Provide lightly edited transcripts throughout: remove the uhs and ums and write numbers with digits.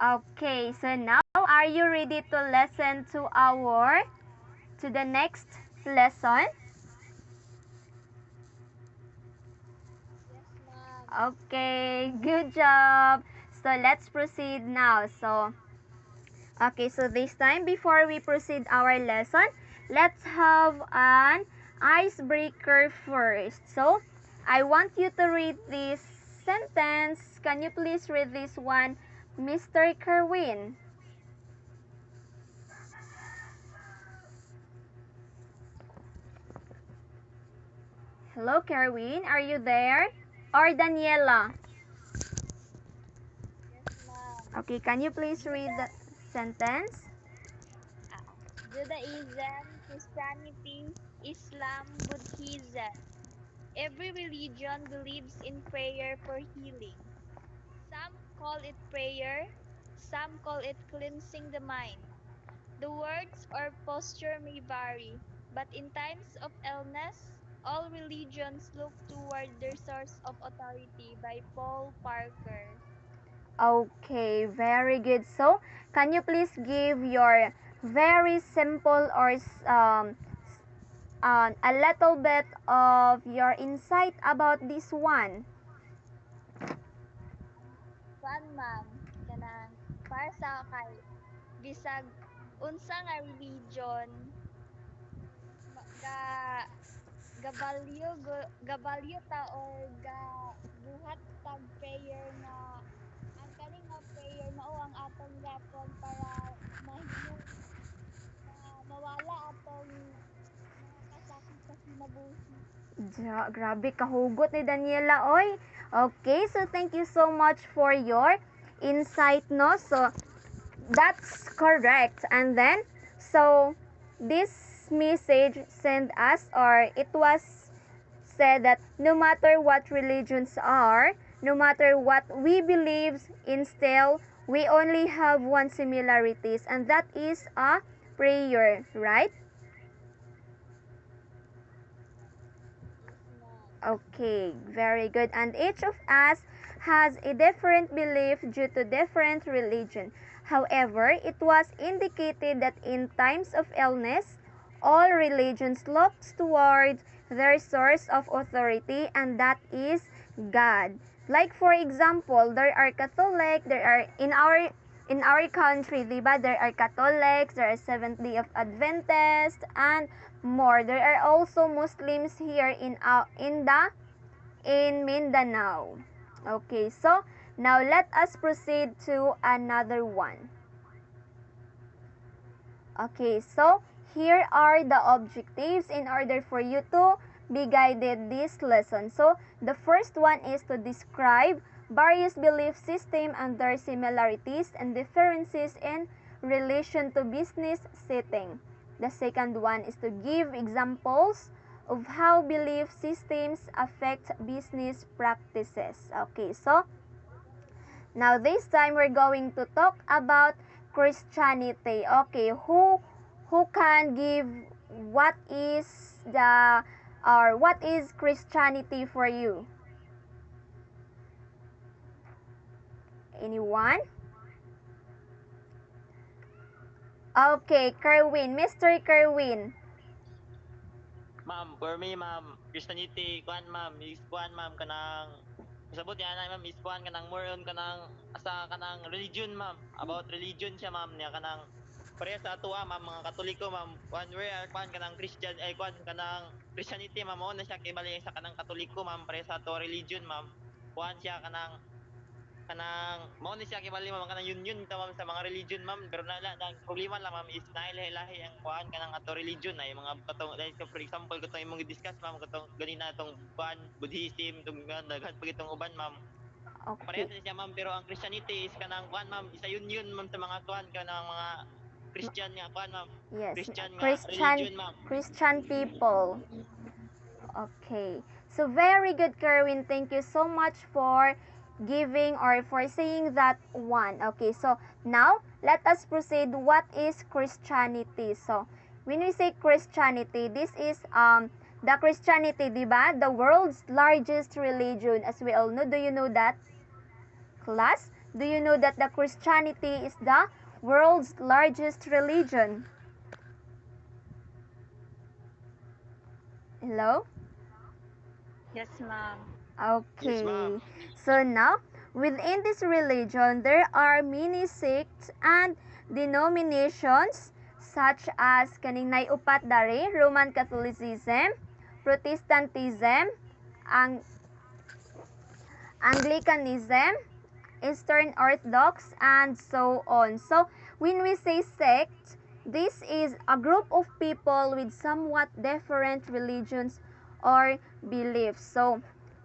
Okay, so now are you ready to listen to the next lesson? Yes, ma'am. Okay, good job. So let's proceed now. Okay, so this time before we proceed our lesson, let's have an icebreaker first. So I want you to read this sentence. Can you please read this one, Mr. Kerwin? Hello, Kerwin. Are you there? Or Daniela? Yes, ma'am. Okay, can you please read Juda, the sentence? ah, Judaism, Christianity, Islam, Buddhism. Every religion believes in prayer for healing. Some call it prayer, some call it cleansing the mind. The words or posture may vary, but in times of illness, all religions look toward their source of authority by Paul Parker. Okay, very good. So, can you please give your very simple or a little bit of your insight about this one? Kuan ma'am, kanang para sa kay bisag unsa nga religion ga gabalyo ta or buhat tag prayer nga ang kani nga prayer mao ang atong gapon para mahimo na mawala atong mga kasakit sa kinabuhi. Grabe kahugot ni Daniela, oy. Okay, so thank you so much for your insight, no? So, that's correct. And then, so this message sent us, or it was said that no matter what religions are, no matter what we believe in, still we only have one similarities, and that is a prayer, right? Yes, ma'am. Okay, very good. And each of us has a different belief due to different religion. However, it was indicated that in times of illness, all religions looks towards their source of authority, and that is God. Like for example, there are Catholic, there are in our country, diba? There are Catholics, there are Seventh Day of Adventists, and more. There are also Muslims here in Mindanao. Okay, so now let us proceed to another one. Okay, so here are the objectives in order for you to be guided this lesson. So the first one is to describe various belief systems and their similarities and differences in relation to business setting. The second one is to give examples of how belief systems affect business practices. Okay, so now this time we're going to talk about Christianity. Okay, who can give what is the or what is Christianity for you? Anyone? Okay, Kerwin, Mr. Kerwin. Ma'am, for me, ma'am, Christianity, kuan ma'am, is kuan ma'am kanang sabot yan na ma'am is kuan kanang more on kanang asa kanang religion ma'am. About religion siya ma'am niya kanang pareha sa ato ma'am mga Katoliko ma'am. Kuan we are kuan kanang Christian ay kuan kanang Christianity ma'am mo na siya kay bali sa kanang Katoliko ma'am pareha sa ato religion ma'am. Kuan siya kanang mao ni siya kibali ma'am kanang union ta ma'am sa mga religion ma'am pero na problema lang ma'am is lahi-lahi ang kuan kanang ato religion ay mga katong like for example katong imong discuss ma'am katong ganina tong kuan Buddhism tong daghan pa itong uban ma'am Okay. parehas na siya ma'am pero ang Christianity is kanang kuan ma'am isa union ma'am sa mga kuan kanang mga Christian nga kuan ma'am Yes, Christian nga Christian religion ma'am. Christian people. Okay. So very good, Kerwin. Thank you so much for giving or for saying that one. Okay. So now let us proceed. What is Christianity? So when we say Christianity, this is the Christianity, diba? The world's largest religion, as we all know. Do you know that, class? Do you know that the Christianity is the world's largest religion? Hello? Yes, ma'am. Yes, Okay. ma'am. So now, within this religion, there are many sects and denominations such as kaning naiupat dari Roman Catholicism, Protestantism, ang Anglicanism, Eastern Orthodox, and so on. So, when we say sect, this is a group of people with somewhat different religions or beliefs. So,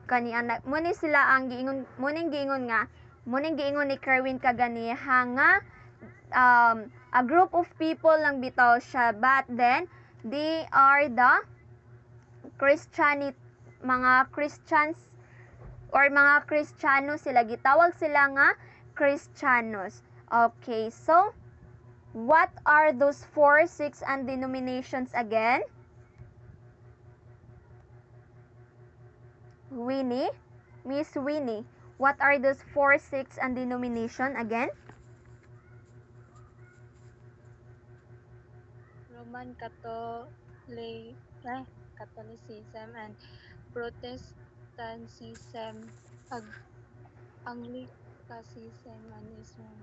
kaniya muni sila ang giingon muning giingon nga muning giingon ni Kerwin kaganiha nga a group of people lang bitaw siya, but then they are the Christianity, mga Christians or mga Kristiyano sila, gitawag sila nga Kristiyanos. Okay, so what are those 4, 6 and denominations again? Winnie, Miss Winnie, what are those 4, 6 and denomination again? Roman Catholicism and Protestantism, Anglicanism, and Islam.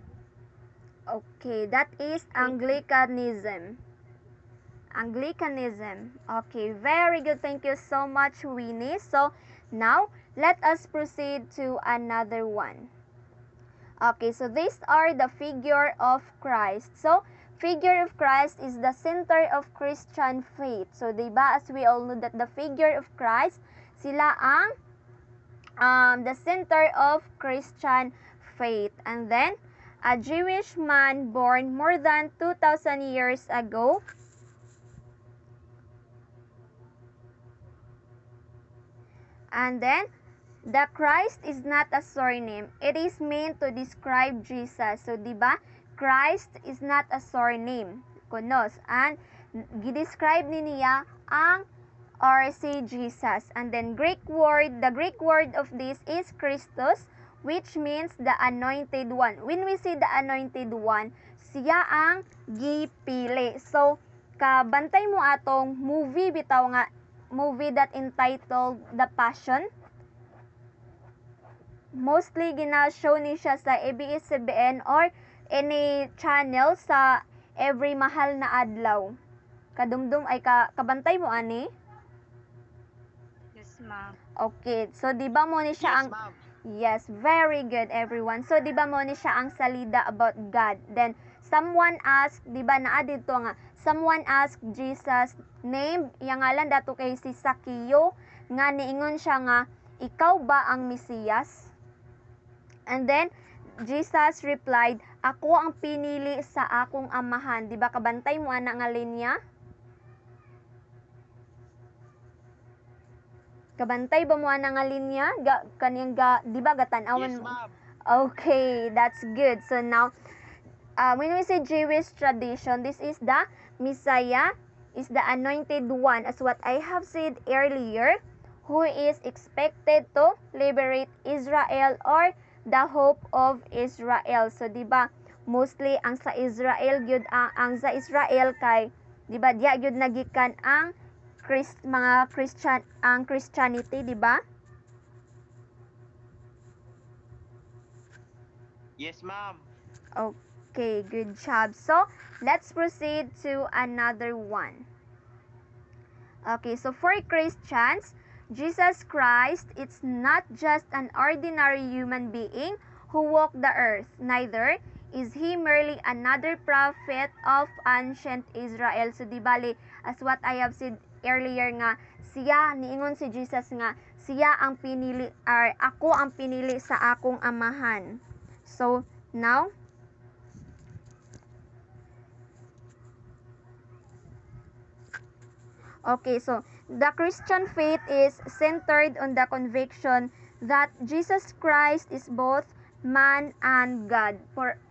Okay, that is Anglicanism. Anglicanism. Okay, very good. Thank you so much, Winnie. So, now, let us proceed to another one. Okay, so these are the figure of Christ. So, figure of Christ is the center of Christian faith. So, diba, as we all know that the figure of Christ, sila ang the center of Christian faith. And then, a Jewish man born more than 2,000 years ago. And then, the Christ is not a surname. It is meant to describe Jesus. So, di ba? Christ is not a surname. Kunos. And, gidescribe ni niya ang or si Jesus. And then, the Greek word of this is Christos, which means the anointed one. When we say the anointed one, siya ang gipili. So, kabantay mo atong movie bitaw nga, movie that entitled The Passion. Mostly gina-show ni siya sa ABS-CBN or any channel sa every mahal na adlaw. Kadumdum ay kabantay mo ani? Yes, ma'am. Okay, so di ba mo ni siya Yes, ang ma'am. Yes, very good everyone. So di ba mo ni siya ang salida about God. Then someone asked, di ba naa dito nga, someone asked Jesus name, yang ngalan dato kay si Sakio, nga niingon siya nga, ikaw ba ang Mesiyas? And then Jesus replied, ako ang pinili sa akong amahan. Di ba kabantay mo ana nga linya? Kabantay ba mo ana nga linya? Di ba gatan-awan Yes, mo? ma'am. Okay, that's good. So now, when we say Jewish tradition, this is the Messiah, is the anointed one, as what I have said earlier, who is expected to liberate Israel or the hope of Israel. So, di ba, mostly ang sa Israel gyud ang sa Israel kay di ba diya gyud nagikan ang mga Christian ang Christianity, di ba? Yes, ma'am. Okay, good job. So, let's proceed to another one. Okay, so for Christians, Jesus Christ, it's not just an ordinary human being who walked the earth. Neither is he merely another prophet of ancient Israel. So, di bali, as what I have said earlier nga, siya, niingon si Jesus nga, siya ang pinili, or ako ang pinili sa akong amahan. So, now, okay, so the Christian faith is centered on the conviction that Jesus Christ is both man and God.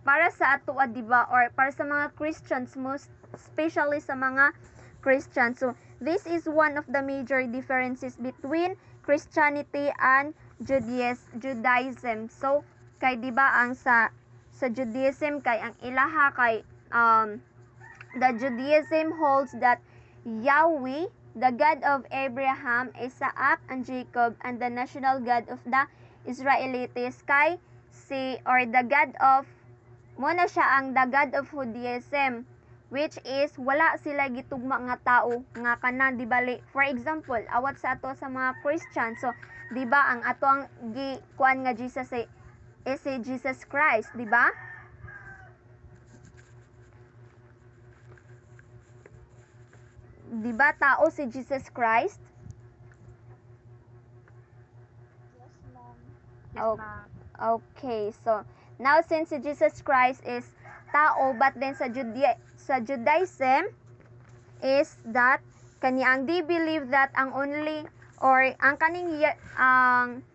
Para sa ato, diba, or para sa mga Christians, most especially sa mga Christians. So, this is one of the major differences between Christianity and Judaism. So, kay di ba ang sa Judaism kay ang ilaha kay the Judaism holds that Yahweh, the God of Abraham, Isaac, and Jacob, and the national God of the Israelites kay the God of muna siya ang the God of Judaism, which is wala sila gitugma nga tao nga kanan di bali. For example, awat sa ato sa mga Christian, so di ba ang ato ang kuan nga Jesus is si Jesus Christ, di ba? Di ba tao si Jesus Christ? Yes, ma'am. Oh, okay, so now since si Jesus Christ is tao, but then sa Judaism is that kaniang they believe that ang only or ang ang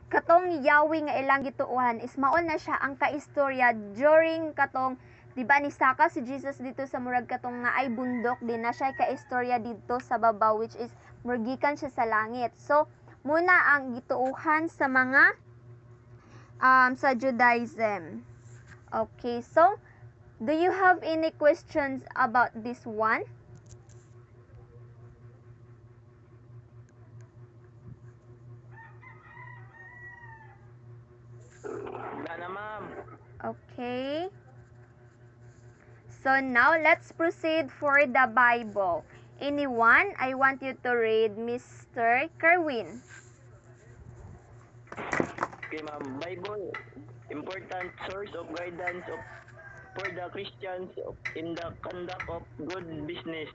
katong Yahweh nga ilang gituuhan is maon na siya ang kaistorya during katong di ba ni saka si Jesus dito sa murag katong nga ay bundok din na siya kaistorya dito sa babaw, which is murgikan siya sa langit. So muna ang gituuhan sa mga sa Judaism. Okay, so do you have any questions about this one? Wala na, ma'am. Okay. So now let's proceed for the Bible. Anyone? I want you to read Mr. Kerwin. Okay, ma'am. Bible, important source of guidance for the Christians in the conduct of good business.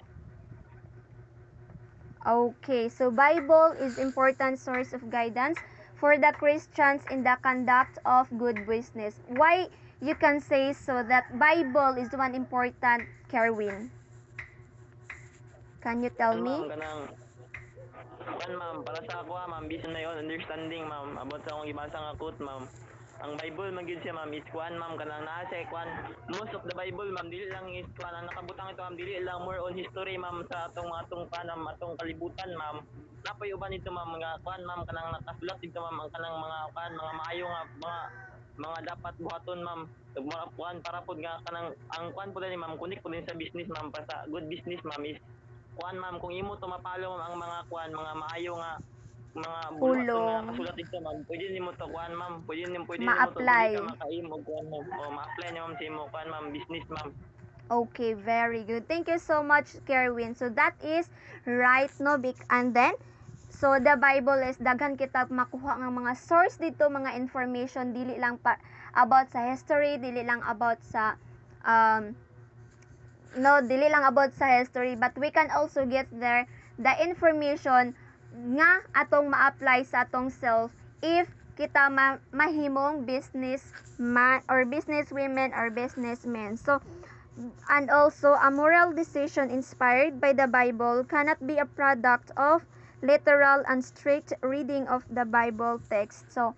Okay, so Bible is important source of guidance for the Christians in the conduct of good business. Why you can say so that Bible is one important, Kerwin? Can you tell me? Ma'am, para sa ako, ma'am, bisan na yun, understanding, ma'am, about sa akong ibasa nga quote, ma'am. Ang Bible magid siya, ma'am, is kuan, ma'am, kanang naa siya kuan. Most of the Bible, ma'am, dili lang is kuan ang nakabutang ito, ma'am, dili lang more on history, ma'am, sa atong kanang atong kalibutan, ma'am. Napoy uban ito, ma'am, mga kuan, ma'am, kanang nakasulat dito, ma'am, ang kanang mga kuan, mga maayo nga mga dapat buhaton, ma'am. Mga kuan para pud nga kanang ang kuan pud ni, ma'am, kunik pud sa business, ma'am, para sa good business, ma'am, is kuan, ma'am, kung imo to mapalo, ma'am, ang mga kuan, mga maayo nga mga bulwaton nga Pulong. nakasulat dito, ma'am. Pwede nimo to kuan, ma'am. Pwede nimo to Ma-apply. dili ka makaim og kuan, ma'am. O ma-apply nimo sa imo kuan, ma'am, business, ma'am. Okay, very good. Thank you so much, Kerwin. So that is right, no? And then, so the Bible is daghan kita makuha ng mga source dito, mga information, dili lang about sa history, dili lang about sa dili lang about sa history, but we can also get there the information nga atong ma-apply sa atong self if kita mahimong businessman or businesswomen or businessmen. So, and also a moral decision inspired by the Bible cannot be a product of literal and strict reading of the Bible text. So,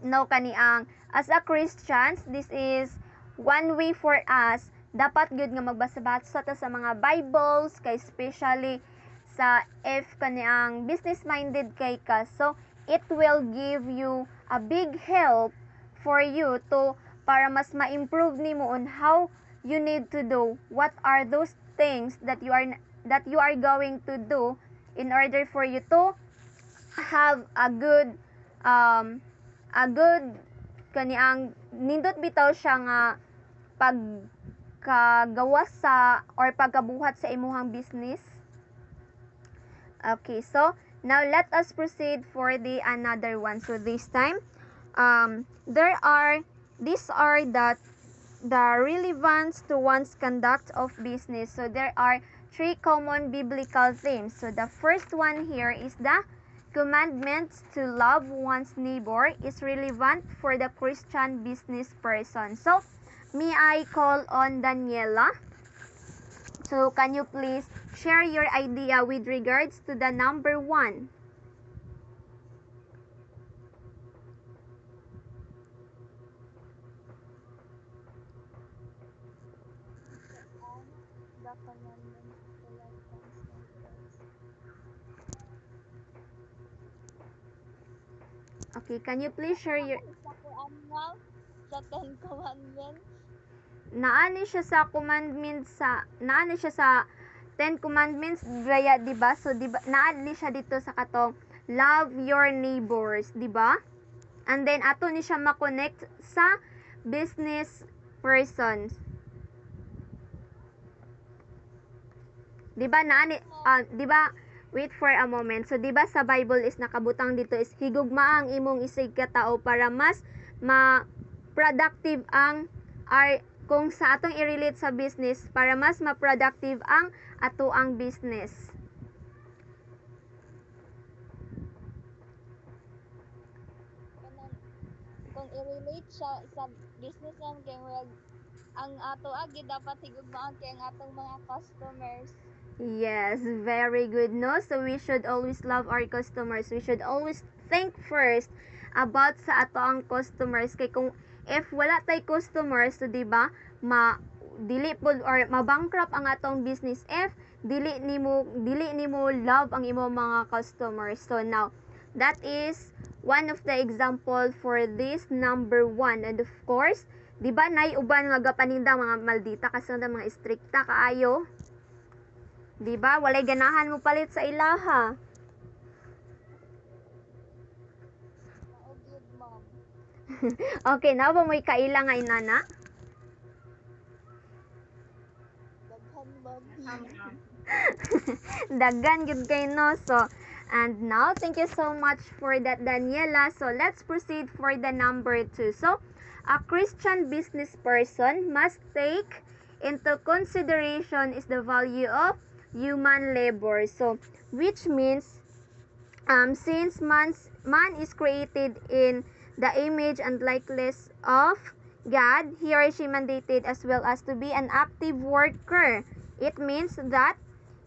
no kaniang as a Christians, this is one way for us dapat gyud nga magbasa-basa ta sa mga Bibles kay especially sa if kaniang business minded kay ka, so it will give you a big help for you to para mas ma-improve nimo on how you need to do what are those things that you are going to do in order for you to have a good kaniang nindot bitaw siya nga pagkagawa sa or pagkabuhat sa imuhang business. Okay, so now let us proceed for the another one. So this time, these are the relevance to one's conduct of business. So there are three common biblical themes. So the first one here is the commandments to love one's neighbor is relevant for the Christian business person. So, may I call on Daniela? So, can you please share your idea with regards to the number 1? The commandments to love one's neighbors. Okay, can you please share your... Isa ko animal sa Ten Commandments? Naani siya sa commandments naani siya sa Ten Commandments gaya, di ba? So di ba naani siya dito sa katong love your neighbors, di ba? And then ato ni siya ma-connect sa business persons. Di ba naani di ba, wait for a moment. So di ba sa Bible is nakabutang dito is higugma ang imong isig katao para mas ma-productive ang kung sa atong i-relate sa business para mas ma-productive ang ato ang business. Kanang kung i-relate siya sa business naman kay murag ang ato agi dapat higugmaan kay ang atong mga customers. Yes, very good, no? So we should always love our customers. We should always think first about sa ato ang customers kay kung if wala tay customers, so di ba, dili pod or mabankrupt ang atong business if dili nimo love ang imong mga customers. So now, that is one of the example for this number 1. And of course, di ba nay uban nga gapaninda mga maldita kasi mga strikta kaayo. Di ba? Walay ganahan mo palit sa ilaha. Mao gyud ma'am. Okay, na ba mo'y kaila nga inana? Daghan ma'am. Daggan gyud kay no. So, and now, thank you so much for that, Daniela. So, let's proceed for the number 2. So, a Christian business person must take into consideration is the value of human labor. So, which means since man is created in the image and likeness of God, he or she mandated as well as to be an active worker. It means that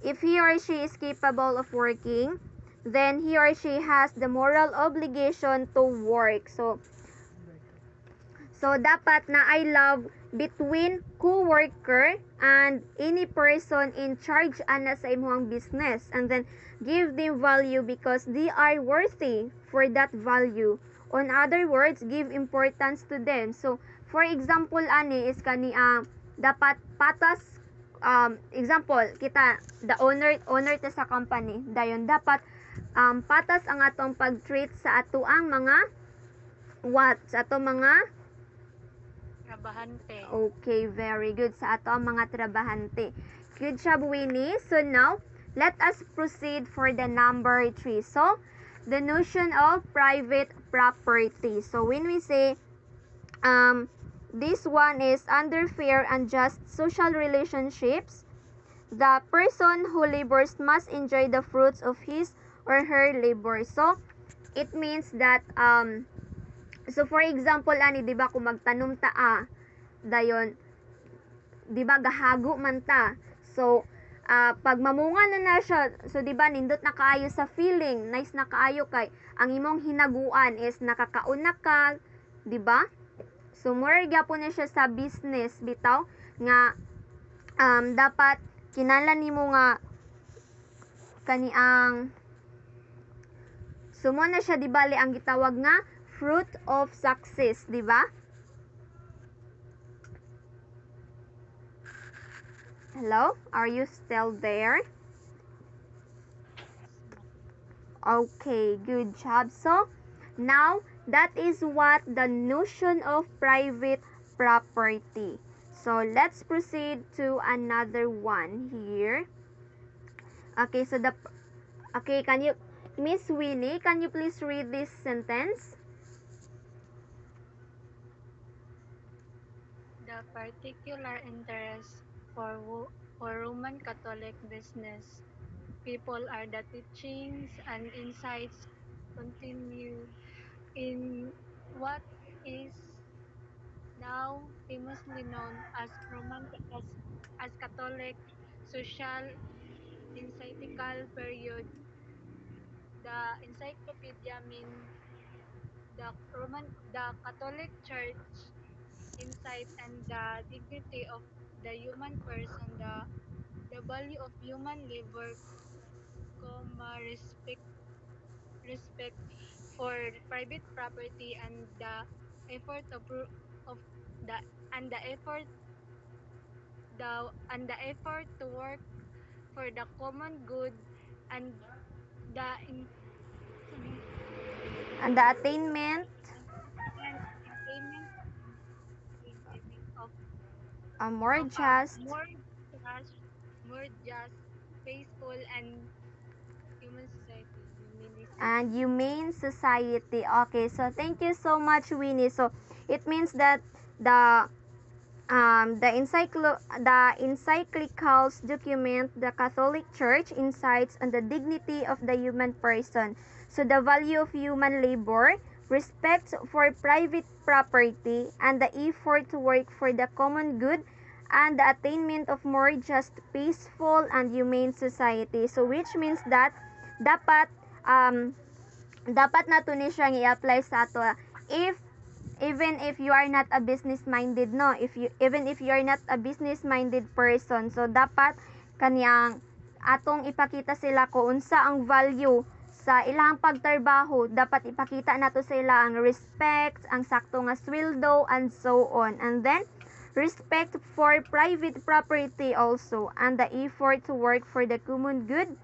if he or she is capable of working, then he or she has the moral obligation to work. So dapat na I love between co-worker and any person in charge ana sa imong business, and then give them value because they are worthy for that value. On other words, give importance to them. So for example ani is kani dapat patas, example kita the owner ta sa company dayon dapat patas ang atong pag-treat sa ato ang mga sa ato mga Trabahante. okay, very good sa ato ang mga trabahante. Good job, Winnie. So now, let us proceed for the number 3. So, the notion of private property. So, when we say, this one is under fair and just social relationships, the person who labors must enjoy the fruits of his or her labor. So, it means that, so for example, ani, di ba, kung magtanom ta, dayon, di ba, gahago man ta. So, pag mamunga na siya, so di ba, nindot na kaayo sa feeling, nice na kaayo kay, ang imong hinaguan is nakakauna ka, di ba? So, more gyapon na siya sa business, bitaw, nga, dapat, kinala nimo nga, kaniang, sumo na siya, di bali, ang gitawag nga, fruit of success, di ba? Hello? Are you still there? Okay, good job. So, now, that is what the notion of private property. So, let's proceed to another one here. Okay, so can you, Miss Winnie, can you please read this sentence? The particular interest for Roman Catholic business people are the teachings and insights contained in what is now famously known as as Catholic social encyclical period. The encyclopedia mean the Catholic Church insight and the dignity of the human person, the value of human labor, respect for private property and the effort of the and the effort to work for the common good and the And the attainment attainment of a more a just just, more just, peaceful, and human society. and humane society. Okay, so thank you so much, Winnie. So it means that the the encyclicals document the Catholic Church insights on the dignity of the human person. So the value of human labor, respect for private property, and the effort to work for the common good, and the attainment of more just, peaceful, and humane society. So which means that dapat um, dapat nato ni siyang i-apply sa ato if even if you are not a business minded, no, even if you are not a business minded person, so dapat kaniyang atong ipakita sila ko unsa ang value sa ilang pagtrabaho. Dapat ipakita nato sa ila ang respect, ang sakto nga sweldo, and so on. And then respect for private property also, and the effort to work for the common good.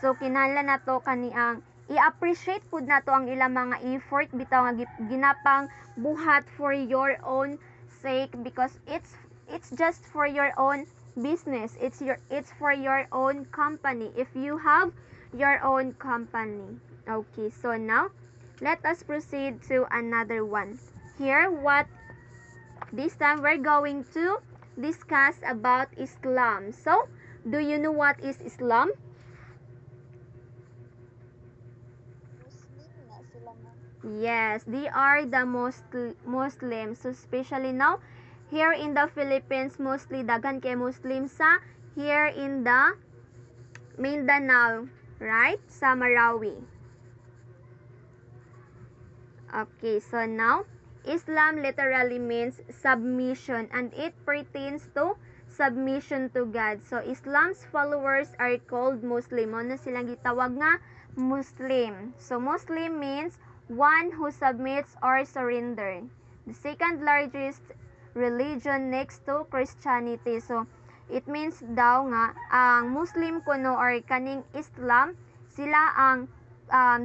So kinahanglan nato kaniang i-appreciate pud nato ang ilang mga effort bitaw nga ginapang buhat for your own sake, because it's just for your own business. It's for your own company if you have your own company. Okay, so now let us proceed to another one. Here, what this time we're going to discuss about Islam. So, do you know what is Islam? Muslim na sila, ma'am. Yes, they are the Muslims. So especially now, here in the Philippines, mostly daghan kay Muslim sa here in the Mindanao, right? Sa Marawi. Okay, so now, Islam literally means submission, and it pertains to submission to God. So Islam's followers are called Muslim. Ano silang gitawag nga Muslim. So Muslim means one who submits or surrender. The second largest religion next to Christianity. So it means daw nga ang Muslim kuno or kaning Islam, sila ang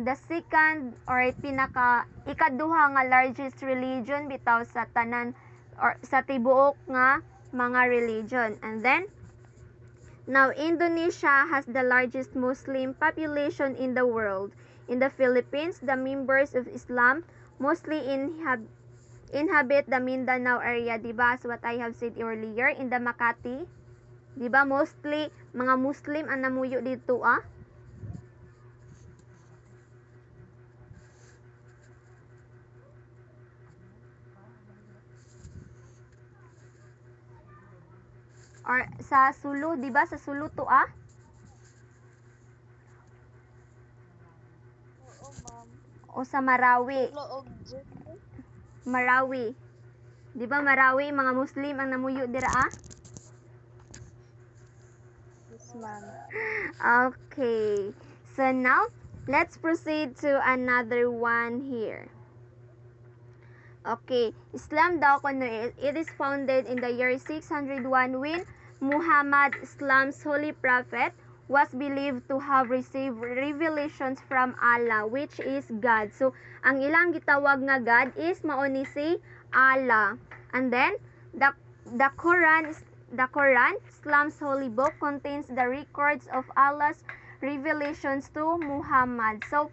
the second or ikaduha nga largest religion bitaw sa tanan or sa tibuok nga mga religion. And then now Indonesia has the largest Muslim population in the world. In the Philippines, the members of Islam mostly inhabit the Mindanao area, diba? As what I have said earlier, in the Makati, diba? Mostly mga Muslim ang namuyo dito, or sa Sulu, di ba? Sa Sulu to, Oo, ma'am. o sa Marawi. Tulo og June. Marawi. Di ba Marawi, mga Muslim ang namuyo dira, Yes, ma'am. Okay. So now, let's proceed to another one here. Okay, Islam daw kuno it is founded in the year 601 when Muhammad, Islam's holy prophet, was believed to have received revelations from Allah, which is God. So, ang ilang gitawag nga God is mao ni si Allah. And then the Quran, Islam's holy book, contains the records of Allah's revelations to Muhammad. So,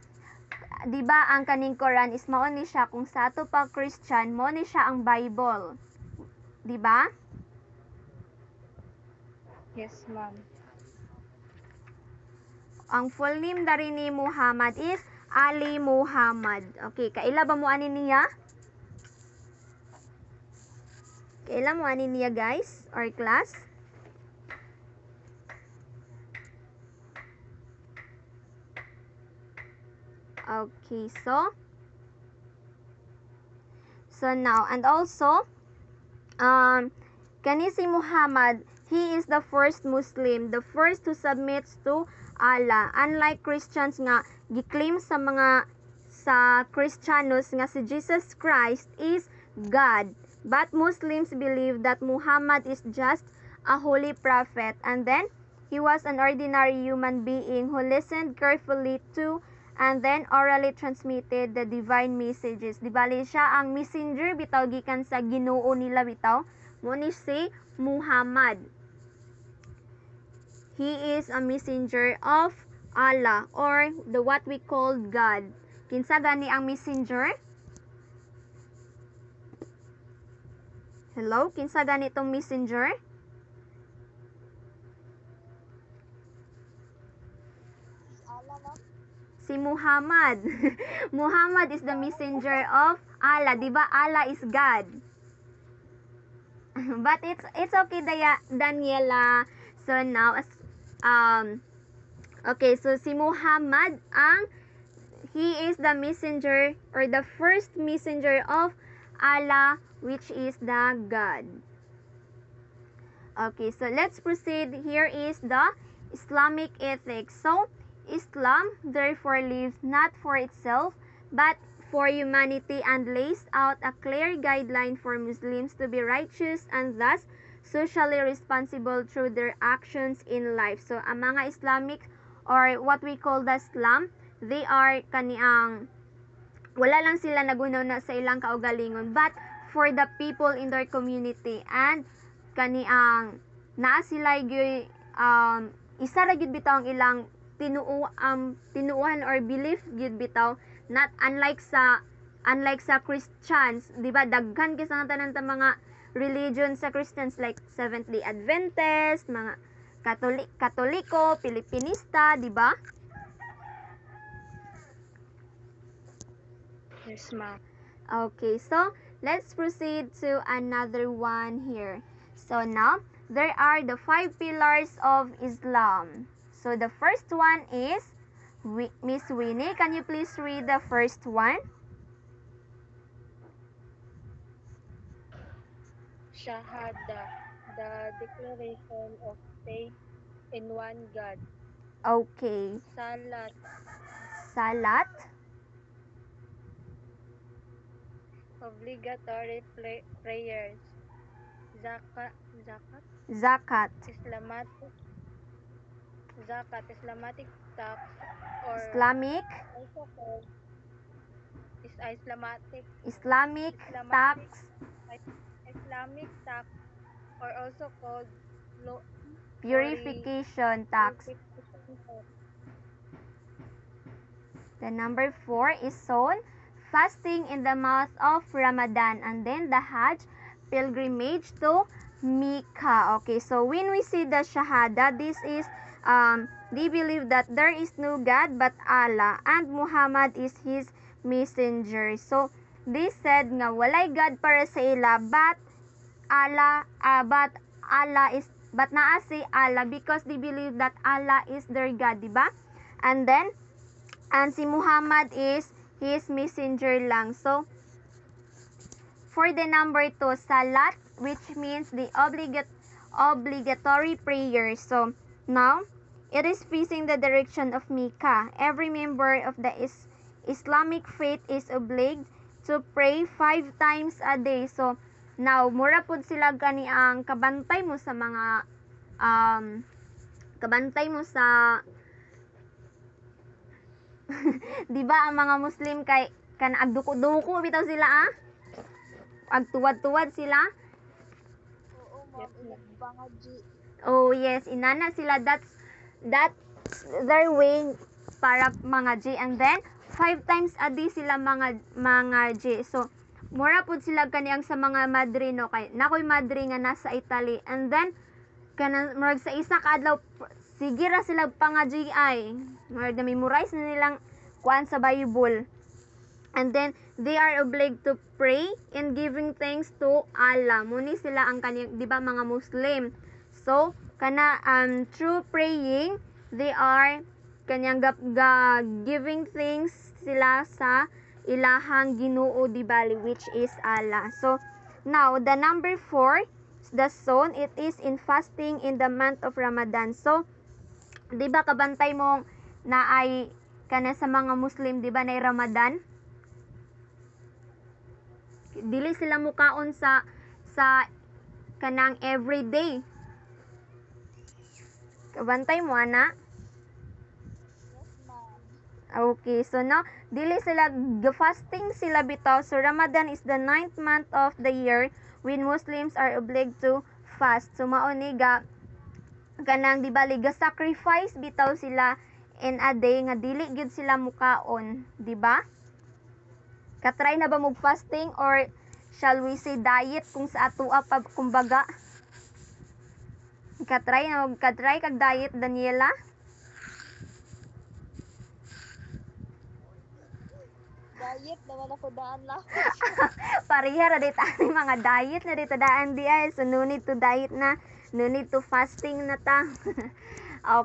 di ba ang kaning Quran is mao ni siya kung sa ato pa Christian, mao ni siya ang Bible. Di ba? Yes, ma'am. Ang full name dari ni Muhammad is Ali Muhammad. Okay, kaila ba mo ani niya? Kaila mo ani niya, guys, or class? Okay, so now, and also kani si Muhammad, he is the first Muslim, the first who submits to Allah. Unlike Christians nga giklaim sa Kristiyanos nga si Jesus Christ is God. But Muslims believe that Muhammad is just a holy prophet, and then he was an ordinary human being who listened carefully to and then orally transmitted the divine messages. Di bali siya ang messenger bitaw gikan sa Ginoo nila bitaw. Mo ni si Muhammad. He is a messenger of Allah or the what we call God. Kinsa gani ang messenger? Hello, kinsa gani itong messenger? Allah, ma'am. Si Muhammad. Muhammad is the messenger of Allah. Diba Allah is God? But it's okay, Daniela. So now, okay, so si Muhammad he is the messenger or the first messenger of Allah, which is the God. Okay, so let's proceed. Here is the Islamic ethics. So, Islam therefore lives not for itself, but for humanity and lays out a clear guideline for Muslims to be righteous and thus socially responsible through their actions in life. So, ang mga Islamic or what we call the Islam, they are kaniang wala lang sila nagunaw na sa ilang kaugalingon, but for the people in their community and kaniang naa sila isa ra gyud bitaw ang ilang tinuuhan or belief gyud bitaw, not unlike sa Christians, di ba daghan kay sa tanan ta mga religion sa Christians like Seventh-day Adventist, mga Katoliko, Pilipinista, di ba? Yes, ma'am. Okay, so let's proceed to another one here. So now, there are the 5 pillars of Islam. So the first one is, Miss Winnie, can you please read the first one? Shahada, the declaration of faith in one God. Okay. Salat, Salat, obligatory prayers. Zakat, Zakat, Islamic tax, or Islamic, also called Islamic tax, Islamic tax, or also called purification tax. purification tax. The number 4 is Sawn, fasting in the month of Ramadan, and then the Hajj, pilgrimage to Mecca. Okay, so when we see the Shahada, this is they believe that there is no God but Allah and Muhammad is his messenger. So they said nga walay God para sa ila but naa si Allah because they believe that Allah is their God, diba? And si Muhammad is his messenger lang. So for the number 2, Salat, which means the obligatory prayer. So now it is facing the direction of Mecca. Every member of the Islamic faith is obliged to pray 5 times a day. So now mura pud sila gani ang kabantay mo sa mga kabantay mo sa di ba ang mga Muslim kay kan agduko-duko bitaw sila agtuwad-tuwad sila. Oo, ma'am. Bangaji. Oh yes, inana sila. That's their way para mga G. And then 5 times a day sila mga G. So mura pud sila kaniyang sa mga madrino kay nakoy madre nga nasa Italy. And then kanang murag sa isa ka adlaw sige ra sila pangaji ay murag na memorize na nilang kuan sa Bible. And then they are obliged to pray and giving thanks to Allah. Muni sila ang kaniyang, di ba, mga Muslim. So kana through praying they are kanyang giving thanks sila sa ilahang Ginoo, di bali, which is Allah. So now the number 4, the Sawn, it is in fasting in the month of Ramadan. So di ba kabantay mo na ay kana sa mga Muslim, di ba, na Ramadan? Dili sila mukaon sa kanang everyday. Kabantay mo ana? Yes, ma'am. Okay, so now dili sila fasting sila bitaw. So Ramadan is the 9th month of the year when Muslims are obliged to fast. So mao ni kanang di ba liga sacrifice bitaw sila in a day nga dili gyud sila mukaon, di ba? Katry na ba mo fasting or shall we say diet kung sa atoa pa kumbaga? Katry kag diet Daniela? Diet naman ako daan lang. Pareha ra dit ani mga diet na dito daan di ay. So no need to diet na, no need to fasting na ta.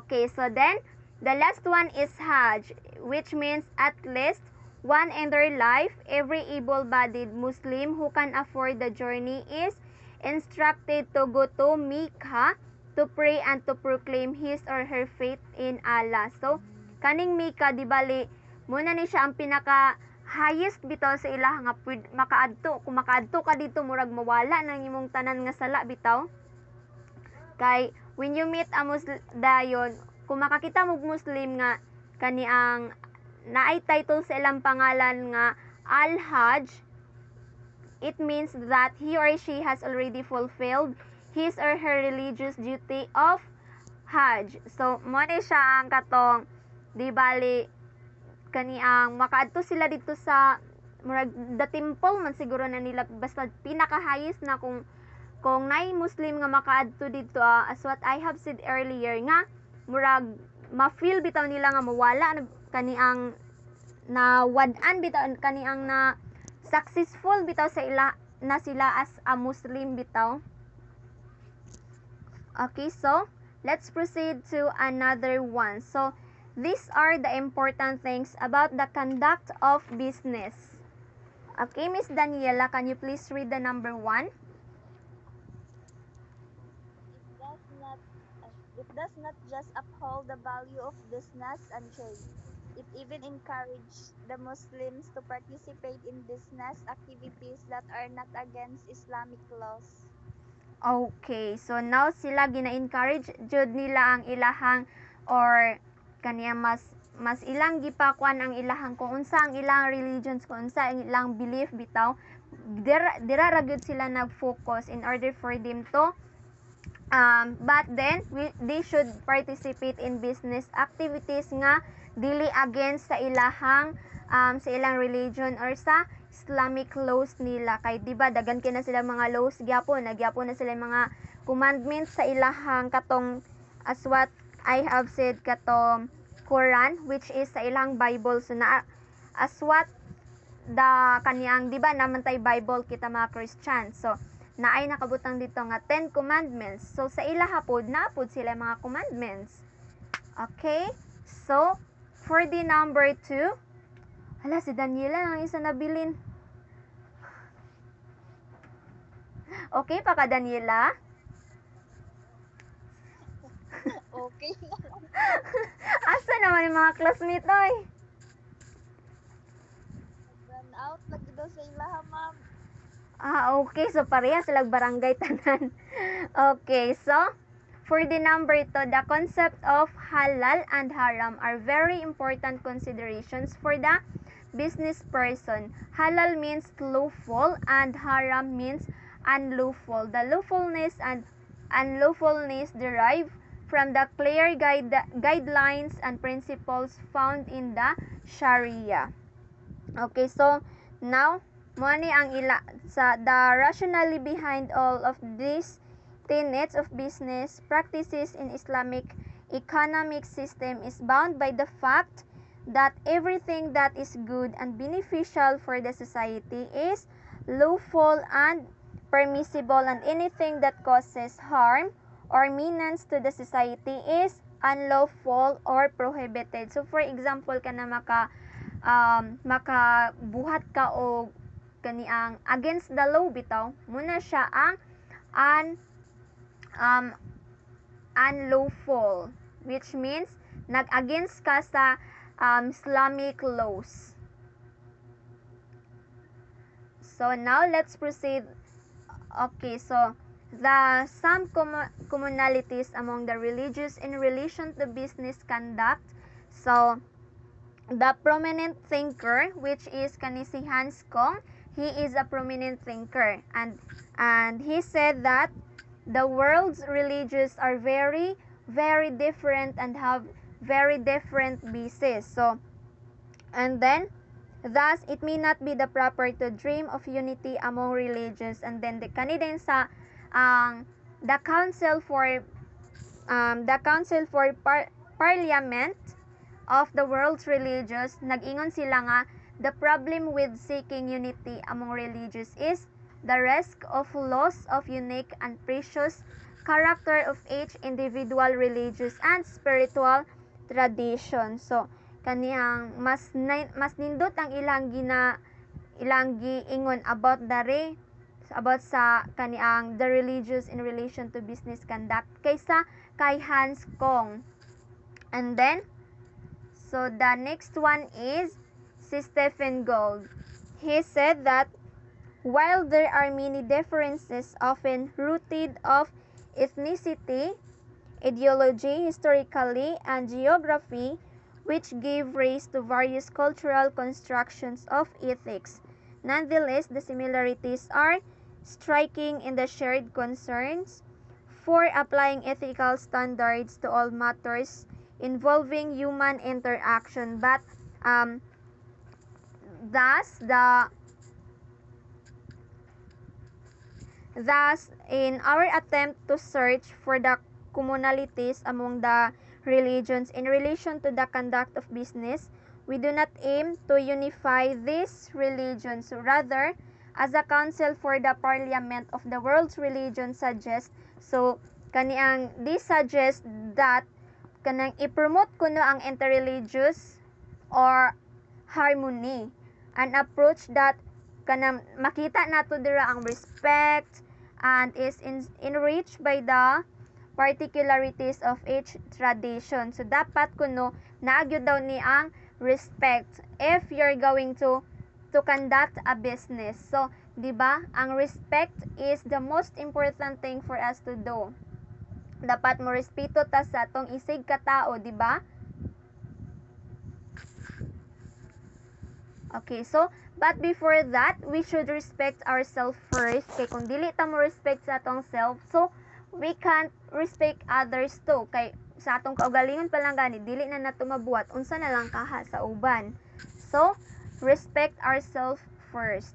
Okay, so then the last one is Hajj, which means at least one in their life, every able-bodied Muslim who can afford the journey is instructed to go to Mecca to pray and to proclaim his or her faith in Allah. So kaning Mecca di bali muna ni siya ang pinaka highest bitaw sa ila nga makaadto. Kung makaadto ka dito murag mawala nang imong tanan nga sala bitaw. Kay when you meet a Muslim dayon, kung makakita mo Muslim nga kani ang naay title sa ilang pangalan nga Al-Hajj, it means that he or she has already fulfilled his or her religious duty of Hajj. So mo ni siya ang katong di bali kani ang makaadto sila dito sa murag the temple man siguro na nila basta pinaka highest na kung nay Muslim nga makaadto dito as what I have said earlier nga murag ma-feel bitaw nila nga mawala kani ang na wad-an bitaw kani ang na successful bitaw sa ila na sila as a Muslim bitaw. Okay, so let's proceed to another one. So these are the important things about the conduct of business. Okay, Miss Daniela, can you please read the number 1? It does not just uphold the value of business and trade. It even encourages the Muslims to participate in business activities that are not against Islamic laws. Okay, so now sila gina-encourage jud nila ang ilahang or kaniya mas ilang gipakuan ang ilahang kung unsa ang ilang religions, kung unsa ang ilang belief bitaw. Dira ra gyud sila nag-focus in order for them to but then they should participate in business activities nga dili against sa ilang religion or sa Islamic laws nila. Kay diba dagan kina sila mga laws gyapon na sila mga commandments sa ilahang katong as what I have said katong Quran, which is sa ilang Bible. So na as what the kaniyang diba naman tay Bible kita mga Christian. So naay nakabutang dito nga 10 commandments. So sa ilaha pod napod sila mga commandments. Okay? So for the number 2, hala si Daniela ang isa nabilin. Okay pa ka Daniela? Okay na. Asa naman yung mga classmate oy? Run out lagi daw sa ilaha, ma'am. Okay. So, pareha silang barangay tanan. Okay. So, for the number 2, the concept of halal and haram are very important considerations for the business person. Halal means lawful and haram means unlawful. The lawfulness and unlawfulness derive from the clear guidelines and principles found in the Sharia. Okay, so now mo ni ang the rationale behind all of these tenets of business practices in Islamic economic system is bound by the fact that everything that is good and beneficial for the society is lawful and permissible, and anything that causes harm or menace to the society is unlawful or prohibited. So for example kana makabuhat ka og kaniang against the law bitaw muna siya ang unlawful, which means nag-against ka sa Islamic laws. So now let's proceed. Okay, so the some commonalities among the religious in relation to business conduct. So the prominent thinker, which is kani si Hans Kong, he is a prominent thinker, and he said that the world's religions are very very different and have very different bases. So and then thus it may not be the proper to dream of unity among religions. And then the kanidin sa ang the council for parliament of the world's religions, nag-ingon sila nga the problem with seeking unity among religions is the risk of loss of unique and precious character of each individual religious and spiritual tradition. So kaniyang mas nindot ang ilang giingon about about sa kaniang the religious in relation to business conduct kaysa kay Hans Kong. And then so the next one is si Stephen Gould. He said that while there are many differences often rooted of ethnicity, ideology, historically, and geography, which give rise to various cultural constructions of ethics, nonetheless, the similarities are striking in the shared concerns for applying ethical standards to all matters involving human interaction. But thus in our attempt to search for the commonalities among the religions in relation to the conduct of business, we do not aim to unify these religions. Rather, as a council for the parliament of the world's religion suggests, so kaniang this suggests that kanang i-promote kuno ang interreligious or harmony, an approach that kanang makita nato dira ang respect and is enriched by the particularities of each tradition. So dapat kuno naagyo daw ni ang respect if you're going to conduct a business. So, 'di ba? Ang respect is the most important thing for us to do. Dapat mo respeto ta sa atong isig ka tao, 'di ba? Okay, so but before that, we should respect ourselves first. Kay kung dili ta mo respect sa atong self, so we can't respect others too. Kay sa atong kaugalingon pa lang gani, dili na nato mabuhat unsa na lang kaha sa uban. So, respect ourselves first.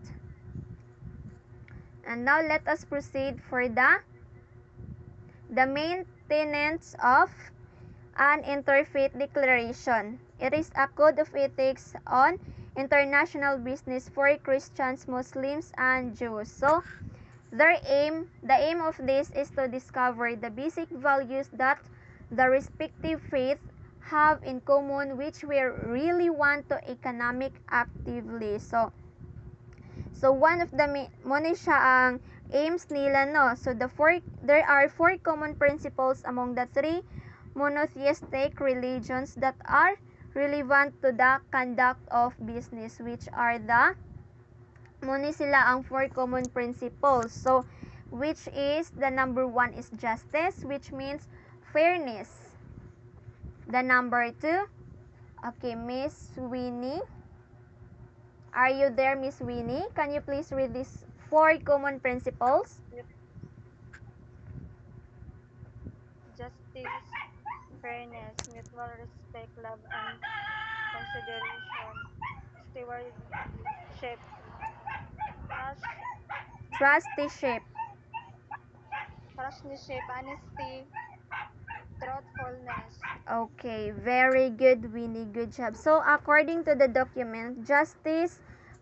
And now let us proceed for the main tenets of an interfaith declaration. It is a code of ethics on international business for Christians, Muslims, and Jews. So, the aim of this is to discover the basic values that the respective faith have in common, which we really want to economic actively. So one of the muna siya ang aims nila, no. So there are four common principles among the three monotheistic religions that are relevant to the conduct of business, which are the muna sila ang four common principles. So which is the number one is justice, which means fairness. The number two, okay, Miss Winnie. Are you there, Miss Winnie? Can you please read these four common principles? Yep. Justice, fairness, mutual respect, love, and consideration, stewardship, Trusteeship. trustship, honesty, truthfulness. Okay, very good, Winnie. Good job. So, according to the document, justice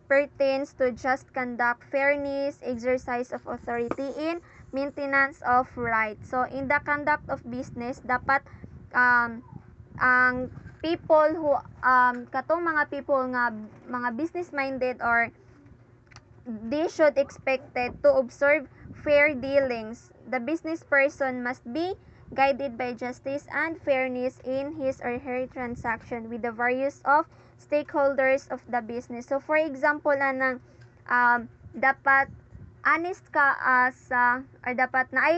pertains to just conduct, fairness, exercise of authority, in maintenance of right. So, in the conduct of business, dapat ang people who katong mga people nga mga business minded, or they should expected to observe fair dealings. The business person must be guided by justice and fairness in his or her transaction with the various of stakeholders of the business. So for example, dapat honest ka sa or dapat na ay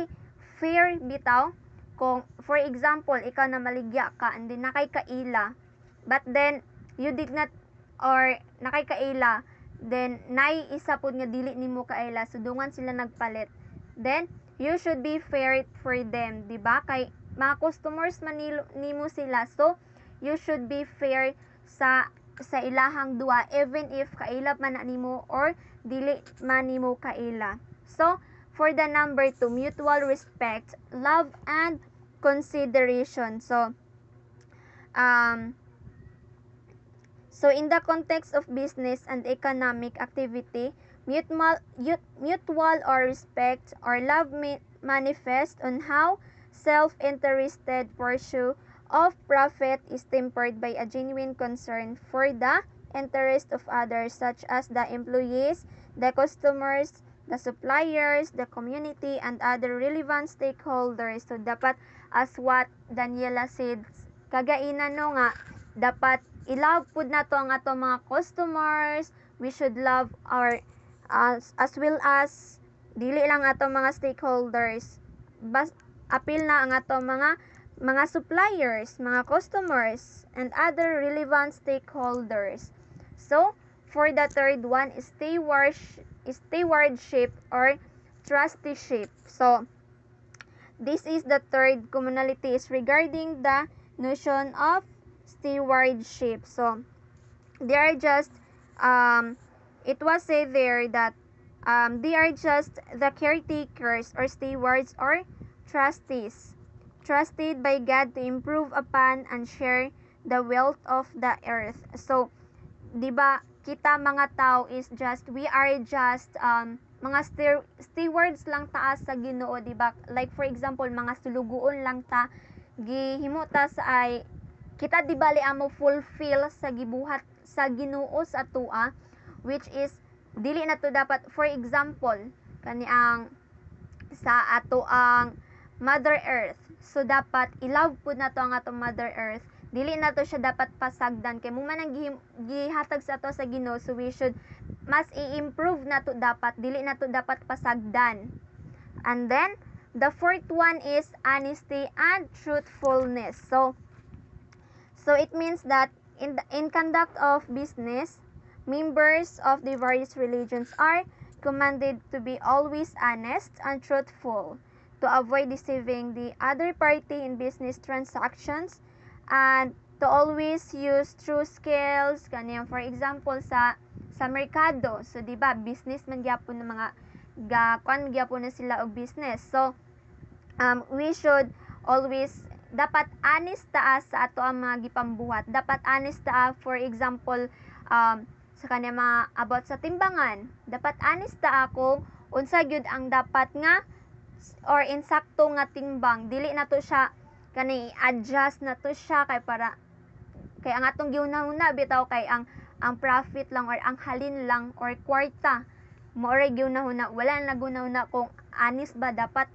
fair bitaw kung for example ikaw na maligya ka and then nakay kaila but then you did not or nakay kaila then nay isa pud nga dili nimo kaila so dungan sila nagpalit then you should be fair for them di ba kay mga customers man nimo sila so you should be fair sa ilahang duha even if kaila man na nimo or dili man nimo kaila. So, for the number 2, mutual respect, love, and consideration. Um, so in the context of business and economic activity, mutual or respect or love manifest on how self-interested pursuit of profit is tempered by a genuine concern for the interest of others such as the employees, the customers, the suppliers, the community, and other relevant stakeholders. So, dapat as what Daniela said, kagainan no nga, dapat i-love pud nato ang ato mga customers, we should love our as well as dili lang ato mga stakeholders. Apil na ang ato mga suppliers, mga customers, and other relevant stakeholders. So, for the third one is stewardship or trusteeship. So, this is the third commonality is regarding the notion of stewardship. So, they are just, it was said there that they are just the caretakers or stewards or trustees, trusted by God to improve upon and share the wealth of the earth. So, di ba kita mga tao is just we are just mga stewards lang ta sa Ginoo di ba like for example mga sulugoon lang ta gihimo ta sa ay kita di bali amo fulfill sa gibuhat sa Ginoo sa atua which is dili na to dapat for example kani ang sa ato ang Mother Earth so dapat i-love pud nato ang atong Mother Earth dili na to siya dapat pasagdan kay mo man ang gihatag sa ato sa Ginoo so we should mas i-improve na to dapat dili na to dapat pasagdan. And then the fourth one is honesty and truthfulness. So it means that in conduct of business, members of the various religions are commanded to be always honest and truthful to avoid deceiving the other party in business transactions and to always use true skills kaniyang for example sa merkado so di ba business man gyapon ng mga kuan gyapon na sila og business so we should always dapat honest ta sa ato ang mga gipambuhat dapat honest ta for example sa kaniyang mga about sa timbangan dapat honest ta ako unsa gyud ang dapat nga or insakto nga timbang dili na to siya kani adjust na to siya kay para kay ang atong giunahuna bitaw kay ang profit lang or ang halin lang or kwarta mo ray giunahuna wala na gunahuna kung honest ba dapat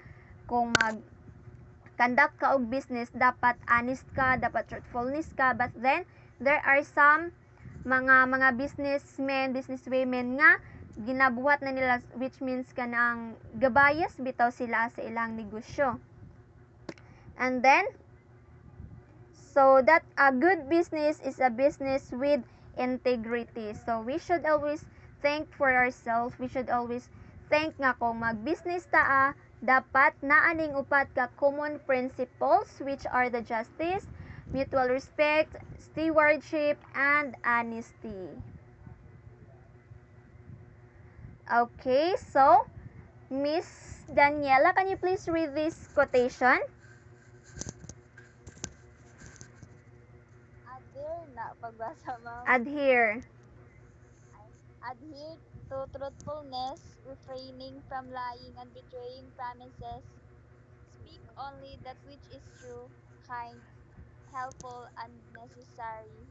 kung mag conduct ka og business dapat honest ka dapat truthfulness ka but then there are some mga businesswomen nga ginabuhat na nila which means kanang gabayas bitaw sila sa ilang negosyo. And then, so that a good business is a business with integrity. So, we should always think for ourselves. We should always think nga kung mag-business ta dapat naaning upat ka common principles which are the justice, mutual respect, stewardship, and honesty. Okay, so, Miss Daniela, can you please read this quotation? Pagbasa mo. Adhere. Adhere to truthfulness, refraining from lying and betraying promises. Speak only that which is true, kind, helpful, and necessary.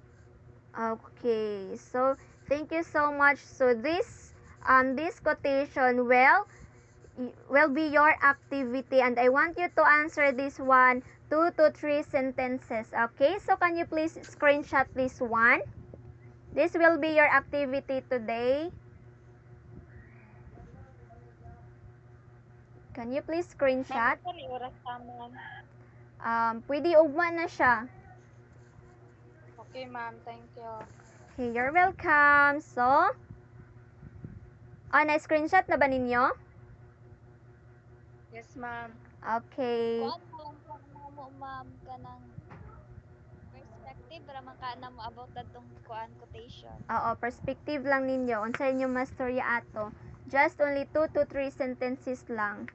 Okay, so thank you so much. So this quotation will be your activity and I want you to answer this one 2 to 3 sentences. Okay, so can you please screenshot this one? This will be your activity today. Can you please Ma'am, screenshot? ito ni oras taman. Pwede ugma na siya. Okay, ma'am. Thank you. Okay, you're welcome. So, na-screenshot na ba ninyo? Yes, ma'am. Okay. Kuan na lang ka na mo, ma'am, kanang perspective para man ka na mo about datong kuan quotation. Oo, perspective lang ninyo. Unsa inyo mastorya ato. Just only 2 to 3 sentences lang.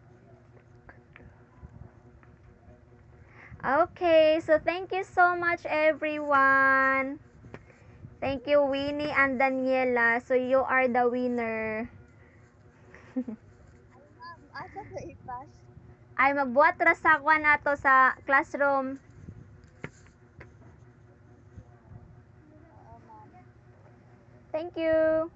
Okay, so thank you so much everyone. Thank you Winnie and Daniela. So you are the winner. Ay, ma'am, asa ko ipas? Ay magbuhat ra sa kwan ato sa classroom. Oo, ma'am. Thank you.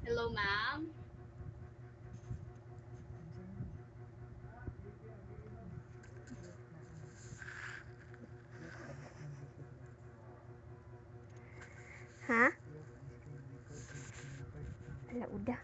Hello, ma'am. Ha? Ala udah.